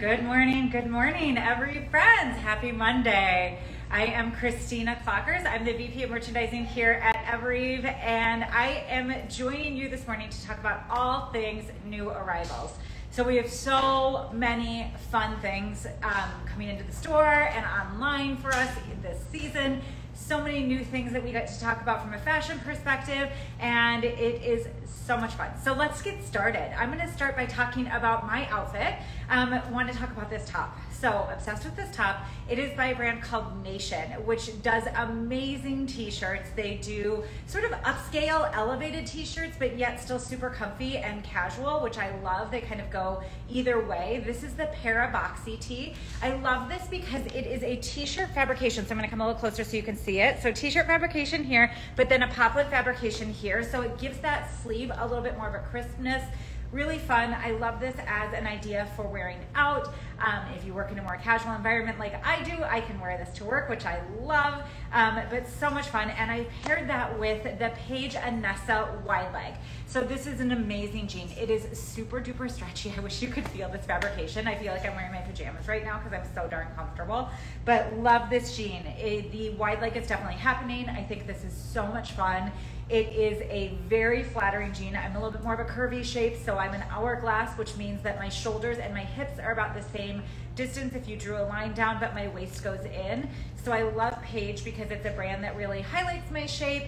good morning, every friends. Happy Monday. I am Christina Clockers. I'm the VP of Merchandising here at Evereve, and I am joining you this morning to talk about all things new arrivals. So we have so many fun things coming into the store and online for us this season. So many new things that we get to talk about from a fashion perspective, and it is so much fun. So let's get started. I'm gonna start by talking about my outfit. Want to talk about this top. So obsessed with this top. It is by a brand called Nation, which does amazing t-shirts. They do sort of upscale, elevated t-shirts, but yet still super comfy and casual, which I love. They kind of go either way. This is the Paraboxy tee. I love this because it is a t-shirt fabrication. So I'm gonna come a little closer so you can see it. So t-shirt fabrication here, but then a poplin fabrication here. So it gives that sleeve a little bit more of a crispness. Really fun. I love this as an idea for wearing out. If you work in a more casual environment like I do, I can wear this to work, which I love, but so much fun. And I paired that with the Paige Anessa wide leg. So this is an amazing jean. It is super duper stretchy. I wish you could feel this fabrication. I feel like I'm wearing my pajamas right now because I'm so darn comfortable, but love this jean. The wide leg is definitely happening. I think this is so much fun. It is a very flattering jean. I'm a little bit more of a curvy shape, so I'm an hourglass, which means that my shoulders and my hips are about the same distance if you drew a line down, but my waist goes in. So I love Paige because it's a brand that really highlights my shape,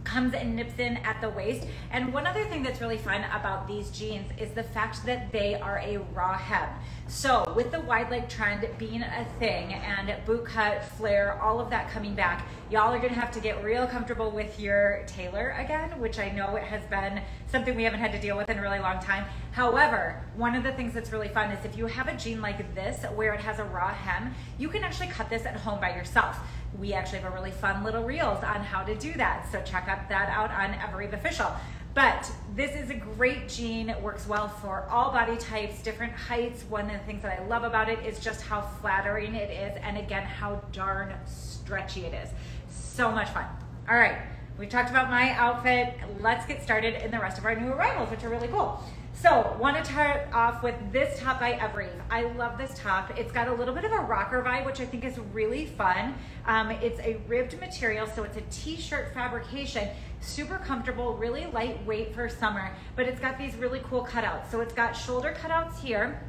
comes and nips in at the waist. And one other thing that's really fun about these jeans is the fact that they are a raw hem. So with the wide leg trend being a thing and boot cut, flare, all of that coming back, y'all are gonna have to get real comfortable with your tailor again, which I know it has been something we haven't had to deal with in a really long time. However, one of the things that's really fun is if you have a jean like this where it has a raw hem, you can actually cut this at home by yourself. We actually have a really fun little reels on how to do that. So check out that out on Evereve Official. But this is a great jean. It works well for all body types, different heights. One of the things that I love about it is just how flattering it is, and again, how darn stretchy it is. So much fun. All right, we talked about my outfit. Let's get started in the rest of our new arrivals, which are really cool. So want to start off with this top by Evereve. I love this top. It's got a little bit of a rocker vibe, which I think is really fun. It's a ribbed material, so it's a t-shirt fabrication, super comfortable, really lightweight for summer, but it's got these really cool cutouts. So it's got shoulder cutouts here,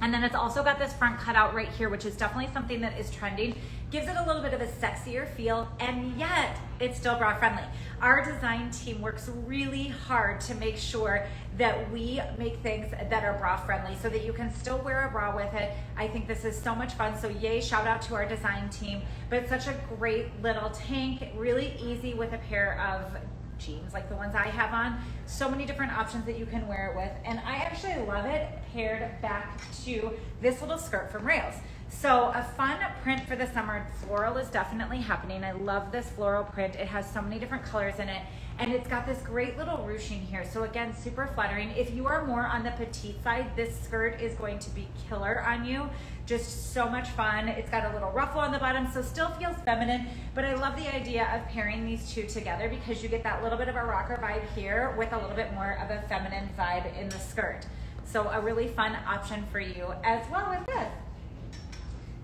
and then it's also got this front cutout right here, which is definitely something that is trending. Gives it a little bit of a sexier feel, and yet it's still bra friendly. Our design team works really hard to make sure that we make things that are bra friendly so that you can still wear a bra with it. I think this is so much fun, so yay, shout out to our design team. But it's such a great little tank, really easy with a pair of jeans like the ones I have on. So many different options that you can wear it with, and I actually love it paired back to this little skirt from Rails. So a fun print for the summer. Floral is definitely happening. I love this floral print. It has so many different colors in it, and it's got this great little ruching here. So again, super flattering. If you are more on the petite side, this skirt is going to be killer on you. Just so much fun. It's got a little ruffle on the bottom, so still feels feminine, but I love the idea of pairing these two together because you get that little bit of a rocker vibe here with a little bit more of a feminine vibe in the skirt. So a really fun option for you as well as this.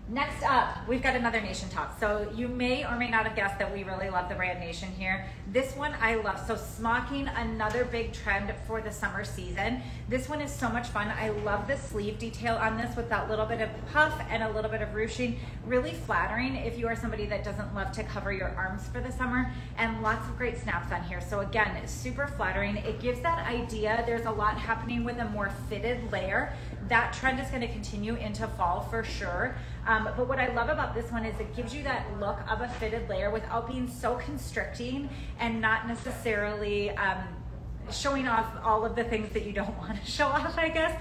Next up, we've got another Nation top. So you may or may not have guessed that we really love the brand Nation here. This one I love. So smocking, another big trend for the summer season. This one is so much fun. I love the sleeve detail on this with that little bit of puff and a little bit of ruching. Really flattering if you are somebody that doesn't love to cover your arms for the summer, and lots of great snaps on here. So again, super flattering. It gives that idea. There's a lot happening with a more fitted layer. That trend is going to continue into fall for sure. But what I love about this one is it gives you that look of a fitted layer without being so constricting and not necessarily showing off all of the things that you don't want to show off, I guess.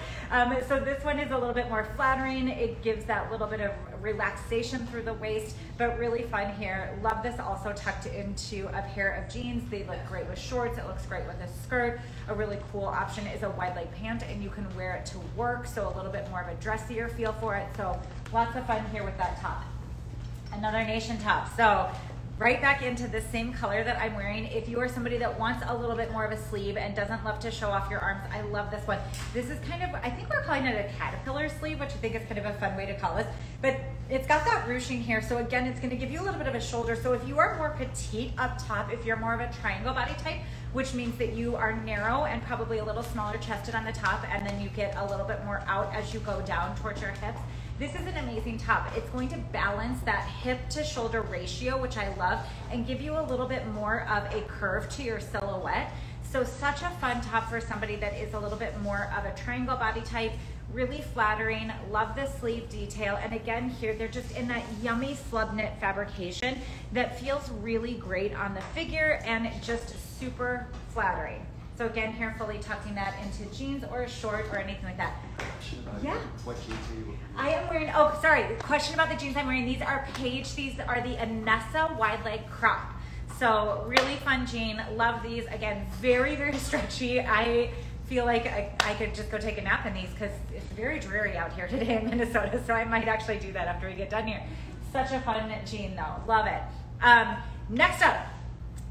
So this one is a little bit more flattering. It gives that little bit of relaxation through the waist, but really fun here. Love this also tucked into a pair of jeans. They look great with shorts. It looks great with a skirt. A really cool option is a wide leg pant, and you can wear it to work, so a little bit more of a dressier feel for it. So lots of fun here with that top. Another Nation top. So right back into the same color that I'm wearing. If you are somebody that wants a little bit more of a sleeve and doesn't love to show off your arms, I love this one. This is kind of, I think we're calling it a caterpillar sleeve, which I think is kind of a fun way to call it. But it's got that ruching here. So again, it's gonna give you a little bit of a shoulder. So if you are more petite up top, if you're more of a triangle body type, which means that you are narrow and probably a little smaller chested on the top, and then you get a little bit more out as you go down towards your hips. This is an amazing top. It's going to balance that hip to shoulder ratio, which I love, and give you a little bit more of a curve to your silhouette. So such a fun top for somebody that is a little bit more of a triangle body type, really flattering. Love the sleeve detail. And again, here they're just in that yummy slub knit fabrication that feels really great on the figure and just super flattering. So again, here fully tucking that into jeans or a short or anything like that. Yeah. What jeans are you wearing? I am wearing, oh, sorry, question about the jeans I'm wearing. These are Paige. These are the Anessa wide leg crop. So really fun jean. Love these. Again, very, very stretchy. I feel like I could just go take a nap in these because it's very dreary out here today in Minnesota. So I might actually do that after we get done here. Such a fun jean though. Love it. Next up.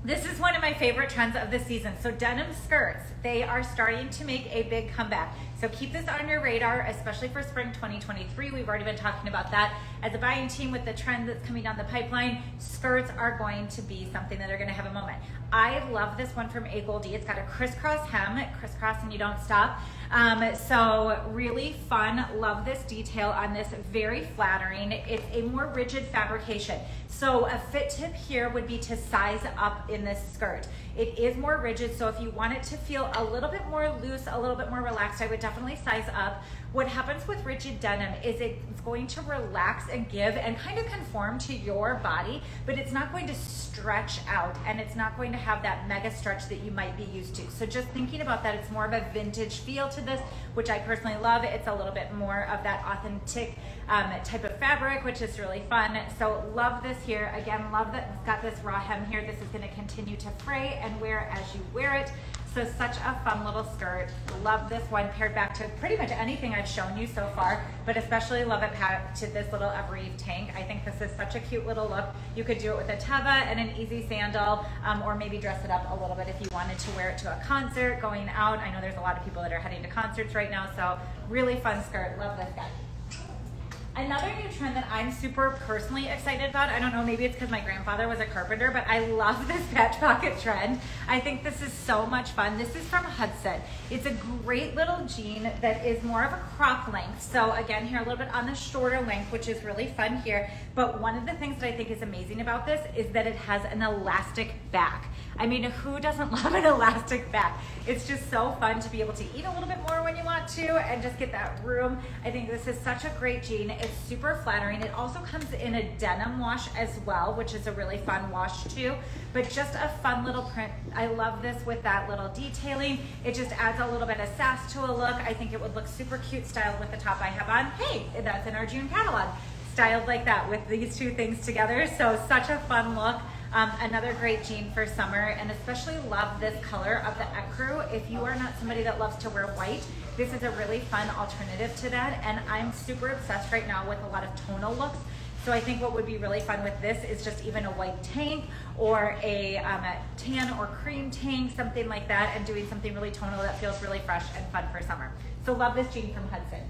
This is one of my favorite trends of the season. So denim skirts, they are starting to make a big comeback. So keep this on your radar, especially for spring 2023. We've already been talking about that. As a buying team with the trend that's coming down the pipeline, skirts are going to be something that are gonna have a moment. I love this one from A. Goldie. It's got a crisscross hem, crisscross and you don't stop. So really fun, love this detail on this, very flattering. It's a more rigid fabrication. So a fit tip here would be to size up in this skirt. It is more rigid, so if you want it to feel a little bit more loose, a little bit more relaxed, I would definitely size up. What happens with rigid denim is it's going to relax and give and kind of conform to your body, but it's not going to stretch out and it's not going to have that mega stretch that you might be used to. So just thinking about that, it's more of a vintage feel to this, which I personally love. It's a little bit more of that authentic type of fabric, which is really fun. So love this here. Again, love that it's got this raw hem here. This is going to continue to fray and wear as you wear it. So such a fun little skirt. Love this one paired back to pretty much anything I've shown you so far, but especially love it packed to this little Evereve tank. I think this is such a cute little look. You could do it with a teva and an easy sandal, or maybe dress it up a little bit if you wanted to wear it to a concert, going out. I know there's a lot of people that are heading to concerts right now, so really fun skirt. Love this guy. Another new trend that I'm super personally excited about, I don't know, maybe it's because my grandfather was a carpenter, but I love this patch pocket trend. I think this is so much fun. This is from Hudson. It's a great little jean that is more of a crop length. So again, here a little bit on the shorter length, which is really fun here. But one of the things that I think is amazing about this is that it has an elastic back. I mean, who doesn't love an elastic back? It's just so fun to be able to eat a little bit more when you want to and just get that room. I think this is such a great jean. It's super flattering. It also comes in a denim wash as well, which is a really fun wash too, but just a fun little print. I love this with that little detailing. It just adds a little bit of sass to a look. I think it would look super cute styled with the top I have on. Hey, that's in our June catalog. Styled like that with these two things together. So such a fun look. Another great jean for summer, and especially love this color of the ecru. If you are not somebody that loves to wear white, this is a really fun alternative to that, and I'm super obsessed right now with a lot of tonal looks. So I think what would be really fun with this is just even a white tank or a tan or cream tank, something like that, and doing something really tonal that feels really fresh and fun for summer. So love this jean from Hudson.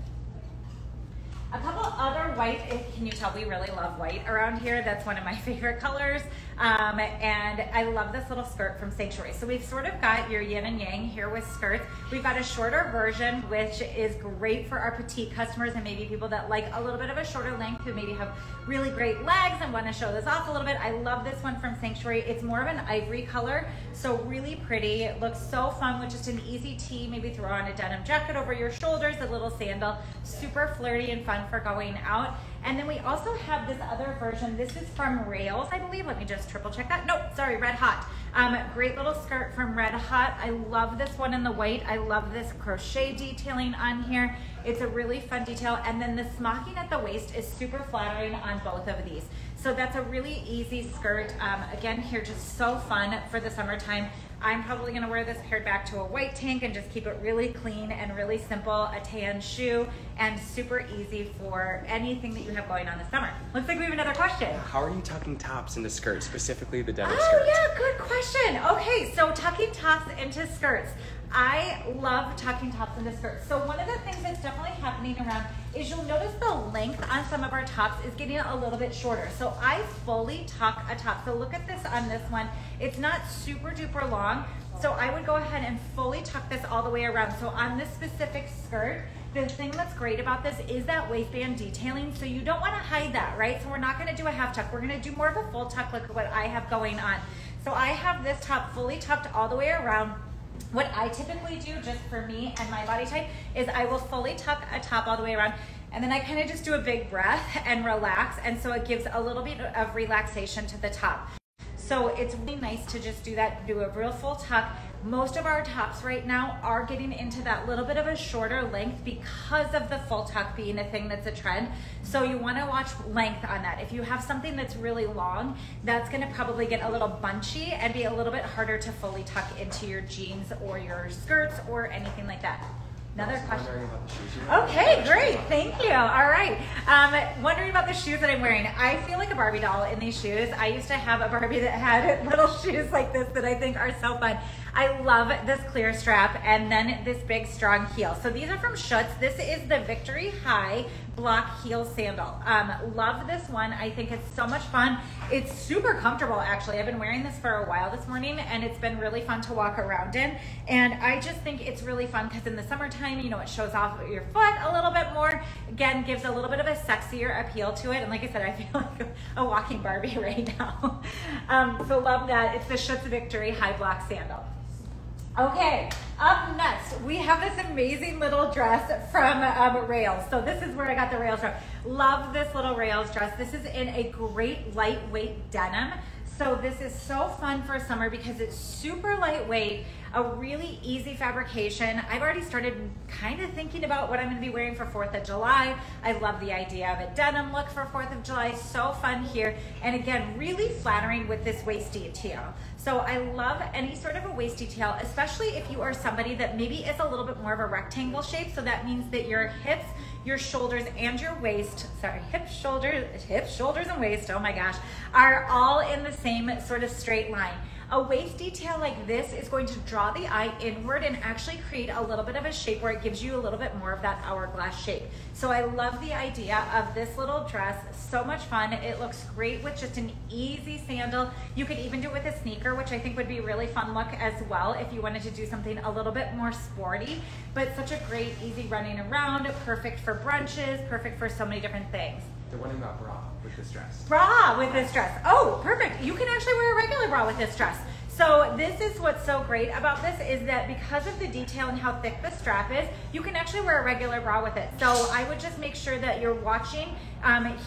A couple other white, can you tell we really love white around here? That's one of my favorite colors. And I love this little skirt from Sanctuary. So we've sort of got your yin and yang here with skirts. We've got a shorter version, which is great for our petite customers and maybe people that like a little bit of a shorter length who maybe have really great legs and want to show this off a little bit. I love this one from Sanctuary. It's more of an ivory color, so really pretty. It looks so fun with just an easy tee. Maybe throw on a denim jacket over your shoulders, a little sandal. Super flirty and fun for going out. And then we also have this other version. This is from Rails, I believe. Let me just triple check that. Nope, sorry, Red Hot. Great little skirt from Red Hot. I love this one in the white. I love this crochet detailing on here. It's a really fun detail. And then the smocking at the waist is super flattering on both of these. So that's a really easy skirt. Again, here, just so fun for the summertime. I'm probably gonna wear this paired back to a white tank and just keep it really clean and really simple, a tan shoe, and super easy for anything that you have going on this summer. Looks like we have another question. How are you tucking tops into skirts, specifically the denim Oh skirts? yeah, good question. Okay, so tucking tops into skirts. I love tucking tops into skirts. So one of the things that's definitely happening around is you'll notice the length on some of our tops is getting a little bit shorter. So I fully tuck a top. So look at this on this one. It's not super duper long. So I would go ahead and fully tuck this all the way around. So on this specific skirt, the thing that's great about this is that waistband detailing. So you don't want to hide that, right? So we're not going to do a half tuck. We're going to do more of a full tuck. Look at what I have going on. So I have this top fully tucked all the way around. What I typically do, just for me and my body type, is I will fully tuck a top all the way around, and then I kind of just do a big breath and relax, and so it gives a little bit of relaxation to the top. So it's really nice to just do that, do a real full tuck. Most of our tops right now are getting into that little bit of a shorter length because of the full tuck being a thing that's a trend. So you want to watch length on that. If you have something that's really long, that's going to probably get a little bunchy and be a little bit harder to fully tuck into your jeans or your skirts or anything like that. Another question. Okay, great. Thank you. All right. Wondering about the shoes that I'm wearing. I feel like a Barbie doll in these shoes. I used to have a Barbie that had little shoes like this that I think are so fun. I love this clear strap and then this big strong heel. So these are from Schutz. This is the Victory High block heel sandal. Love this one. I think it's so much fun. It's super comfortable, actually. I've been wearing this for a while this morning, and it's been really fun to walk around in. And I just think it's really fun because in the summertime, you know, it shows off your foot a little bit more. Again, gives a little bit of a sexier appeal to it. And like I said, I feel like a walking Barbie right now. So love that. It's the Schutz Victory High block sandal. Okay, up next, we have this amazing little dress from Rails. So this is where I got the Rails from. Love this little Rails dress. This is in a great lightweight denim. So this is so fun for summer because it's super lightweight, a really easy fabrication. I've already started kind of thinking about what I'm gonna be wearing for 4th of July. I love the idea of a denim look for 4th of July, so fun here. And again, really flattering with this waist detail. So I love any sort of a waist detail, especially if you are somebody that maybe is a little bit more of a rectangle shape. So that means that your hips, your shoulders, and your waist, hips, shoulders, and waist, oh my gosh, are all in the same sort of straight line. A waist detail like this is going to draw the eye inward and actually create a little bit of a shape where it gives you a little bit more of that hourglass shape. So I love the idea of this little dress, so much fun. It looks great with just an easy sandal. You could even do it with a sneaker, which I think would be a really fun look as well if you wanted to do something a little bit more sporty, but such a great, easy running around, perfect for brunches, perfect for so many different things. They're wondering about bra with this dress. Bra with this dress. Oh, perfect. You can actually wear a regular bra with this dress. So this is what's so great about this is that because of the detail and how thick the strap is, you can actually wear a regular bra with it. So I would just make sure that you're watching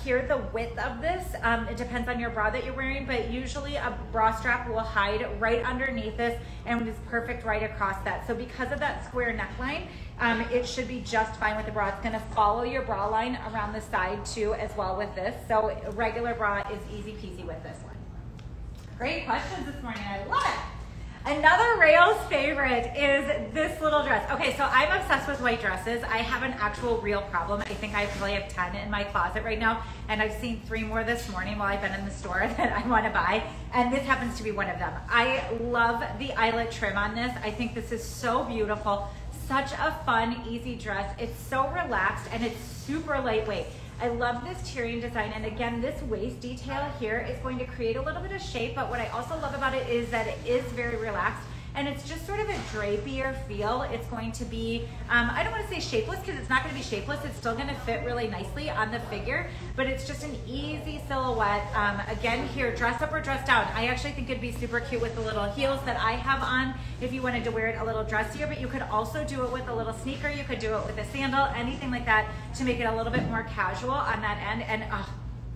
here the width of this. It depends on your bra that you're wearing, but usually a bra strap will hide right underneath this and is perfect right across that. So because of that square neckline, it should be just fine with the bra. It's gonna follow your bra line around the side too as well with this. So a regular bra is easy peasy with this one. Great questions this morning, I love it. Another Rails favorite is this little dress. Okay, so I'm obsessed with white dresses. I have an actual real problem. I think I probably have 10 in my closet right now, and I've seen 3 more this morning while I've been in the store that I wanna buy, and this happens to be one of them. I love the eyelet trim on this. I think this is so beautiful. Such a fun, easy dress. It's so relaxed and it's super lightweight. I love this tiering design, and again, this waist detail here is going to create a little bit of shape, but what I also love about it is that it is very relaxed, and it's just sort of a drapier feel. It's going to be, I don't want to say shapeless because it's not going to be shapeless. It's still going to fit really nicely on the figure, but it's just an easy silhouette. Again, here, dress up or dress down. I actually think it'd be super cute with the little heels that I have on if you wanted to wear it a little dressier, but you could also do it with a little sneaker. You could do it with a sandal, anything like that to make it a little bit more casual on that end. And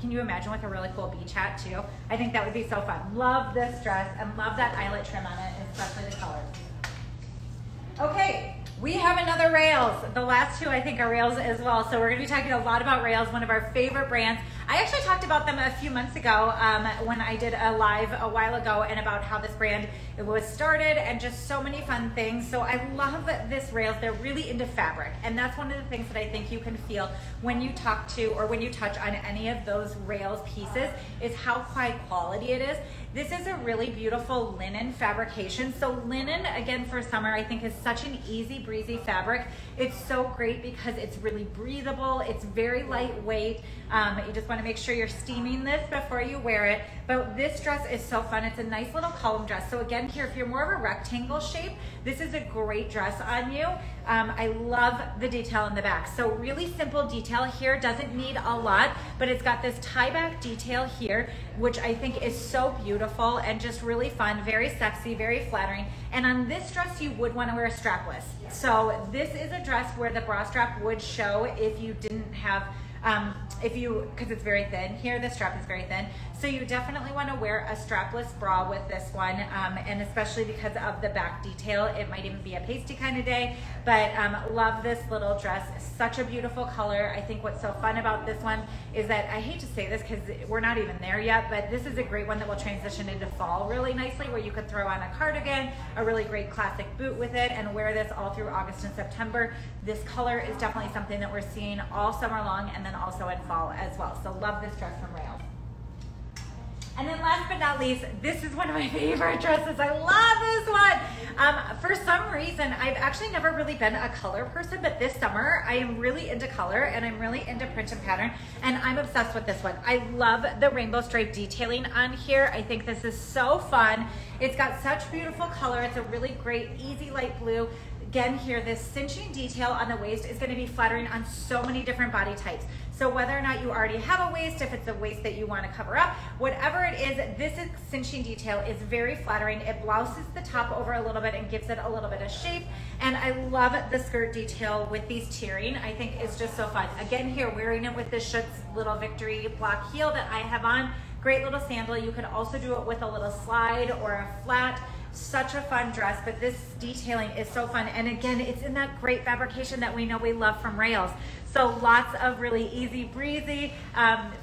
can you imagine with a really cool beach hat too? I think that would be so fun. Love this dress and love that eyelet trim on it, especially the color. Okay, we have another Rails. The last 2 I think are Rails as well. So we're gonna be talking a lot about Rails, one of our favorite brands. I actually talked about them a few months ago when I did a live a while ago and about how this brand was started and just so many fun things. So I love this rails. They're really into fabric, and that's one of the things that I think you can feel when you talk to or when you touch on any of those rails pieces is how high quality it is. This is a really beautiful linen fabrication. So linen, again, for summer, I think is such an easy breezy fabric. It's so great because it's really breathable. It's very lightweight. You just want to make sure you're steaming this before you wear it. But this dress is so fun. It's a nice little column dress. So again, here, if you're more of a rectangle shape, this is a great dress on you. I love the detail in the back. So really simple detail here, doesn't need a lot, but it's got this tie back detail here, which I think is so beautiful and just really fun, very sexy, very flattering. And on this dress, you would want to wear a strapless. So this is a dress where the bra strap would show if you didn't have, because it's very thin here, the strap is very thin. So you definitely want to wear a strapless bra with this one, and especially because of the back detail, it might even be a pasty kind of day, but love this little dress. Such a beautiful color. I think what's so fun about this one is that, I hate to say this because we're not even there yet, but this is a great one that will transition into fall really nicely, where you could throw on a cardigan, a really great classic boot with it, and wear this all through August and September. This color is definitely something that we're seeing all summer long and then also in fall as well. So love this dress from Rails. And then last but not least, this is one of my favorite dresses. I love this one. For some reason, I've actually never really been a color person, but this summer I am really into color and I'm really into print and pattern, and I'm obsessed with this one. I love the rainbow stripe detailing on here. I think this is so fun. It's got such beautiful color. It's a really great, easy light blue. Again, here, this cinching detail on the waist is going to be flattering on so many different body types. So whether or not you already have a waist, if it's a waist that you want to cover up, whatever it is, this cinching detail is very flattering. It blouses the top over a little bit and gives it a little bit of shape. And I love the skirt detail with these tiering. I think it's just so fun. Again, here, wearing it with this Schutz little Victory block heel that I have on. Great little sandal. You could also do it with a little slide or a flat. Such a fun dress, but this detailing is so fun. And again, it's in that great fabrication that we know we love from Rails. So lots of really easy breezy,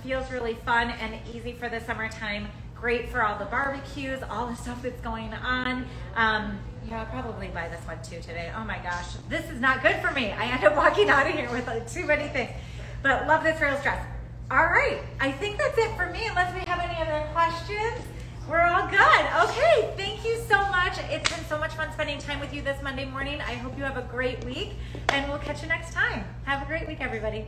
feels really fun and easy for the summertime. Great for all the barbecues, all the stuff that's going on. Yeah, I'll probably buy this one too today. Oh my gosh, this is not good for me. I end up walking out of here with too many things, but love this Rails dress. All right, I think that's it for me, unless we have any other questions. We're all good. Okay, thank you so much. It's been so much fun spending time with you this Monday morning. I hope you have a great week, and we'll catch you next time. Have a great week, everybody.